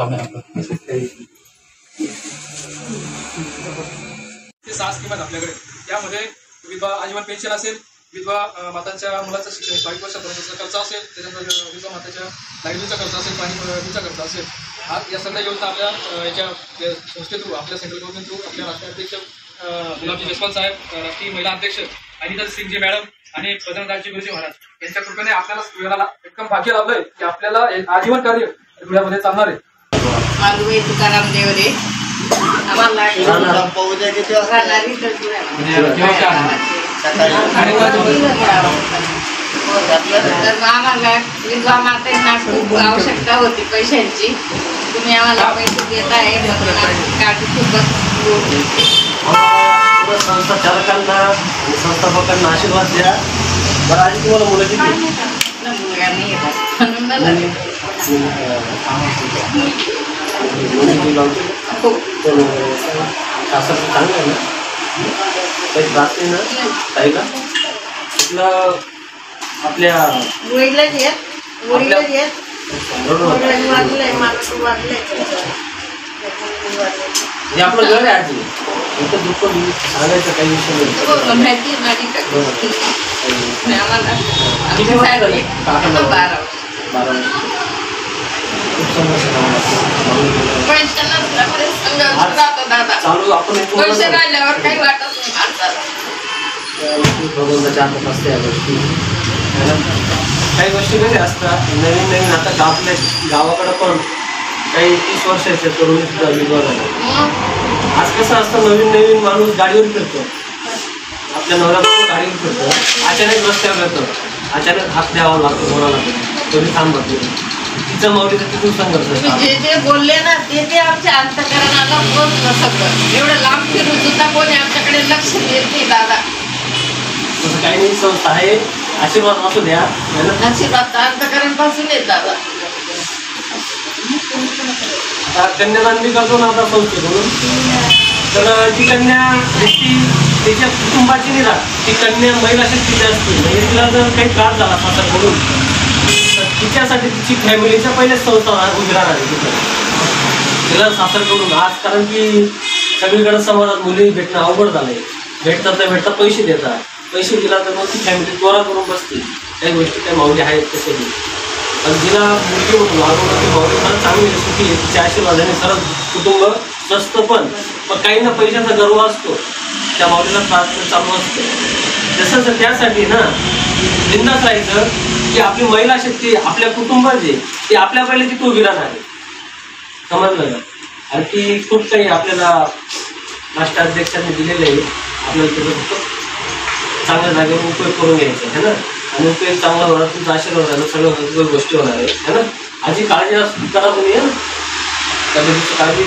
चालू आहे आपलं. 6 स्कीम आहेत आपल्याकडे. त्यामध्ये विधवा आजीवन पेन्शन असेल, विधवा मातांच्या मुलाचं शिक्षण 22 वर्षापर्यंतचा खर्च असेल, त्याच्यानंतर विधवा माताच्या लाईटचा खर्च असेल, पाणीचा खर्च असेल. आज या सगळ्या योजना आपल्या याच्या संस्थे थ्रू, आपल्या सेंट्रल गव्हर्नमेंट थ्रू आपल्या राष्ट्रीय अध्यक्ष गुलाबजी जसवंत साहेब, राष्ट्रीय महिला अध्यक्ष अनिता सिंगजी मॅडम आणि बजरंगदासजी गुरुजी महाराज यांच्या कृपेने आपल्याला वेळाला एकदम भाग्य लाभलंय की आपल्याला आजीवन कार्य धुळ्यामध्ये चालणार आहे. मालुबाई तुकाराम देवरे आम्हाला विधवा मातांना खूप आवश्यकता होती पैशांची. तुम्ही आम्हाला पैसे देत आहे, संस्था चालकांना आणि संस्थापकांना आशीर्वाद द्या. बरं, आधी तुम्हाला मुलं किती? मुलगा नाही शासन चांगलं आहे ना, काही त्रास नाही ना ताईला? कुठलं आपल्या हे आपलं घर आहे. आजी इथं दुःख सांगायचं काही विषय चालू आपण काही वाटत भगवंताच्या हातात असते या गोष्टी. काही गोष्टी कधी असतात नवीन आता आपल्या गावाकडं पण काही 30 वर्षाचे तरुण सुद्धा विधवा झाले. आज कसं असतं, नवीन माणूस गाडीवर फिरतो, आपल्या नवऱ्याबरोबर गाडीवर फिरतो, अचानक रस्त्यावर येतो, अचानक हात द्यावा लागतो, बोलावं लागतो, कोणी थांबत नाही. तिचं माऊलीचं तिथून संघर्ष. जे बोलले ना ते आमच्या अंतःकरणाला पोचलं सगळं. एवढं लांब फिरून सुद्धा कोणी आमच्याकडे लक्ष देत नाही दादा. तसं काही नाही, संस्था आहे, आशीर्वाद असू द्या. आशीर्वाद अंतःकरण पासून येत दादा. आता कन्यादान मी करतो ना आता संस्थेकडून, तर ती कन्या तिच्या कुटुंबाची नाही राहत, ती कन्या महिला शक्तीची असते. म्हणजे तिला जर काही त्रास झाला सासरकडून तर तिच्यासाठी तिची फॅमिलीच्या पहिलेच संस्था उभी राहणार आहे तिथं तिला सासरकडून. आज कारण की सगळीकडे समाजात मुली भेटणं अवघड झालंय, भेटतात नाही भेटतात पैसे देतात, पैसे दिला तर मग ती फॅमिली त्वरा करून बसते. काही गोष्टी काही माऊली आहेत तसे नाही. पण जिला मुलगी म्हणून वागवणं ती माऊली खरंच चांगली सुखी आहे. तिच्या आशीर्वादाने खरंच कुटुंब स्वस्त पण काहींना पैशाचा गर्व असतो, त्या माऊलीला प्रार्थना चालू असते. तसंच त्यासाठी ना बिंदास राहायचं की आपली महिला शक्ती आपल्या कुटुंबात जे ती आपल्या पहिले तिथे उभी राहणार आहे. समजलं का? आणि ती खूप काही आपल्याला राष्ट्राध्यक्षांनी दिलेलं आहे. आपल्याला त्याचा फक्त चांगल्या जागेवर उपयोग करून घ्यायचा आहे ना. आणि उपयोग चांगला होणार, तुमचा आशीर्वाद झाला, सगळं गोष्टी होणार आहे ना. आजी काळजी करा तुम्ही, तब्येतीची काळजी.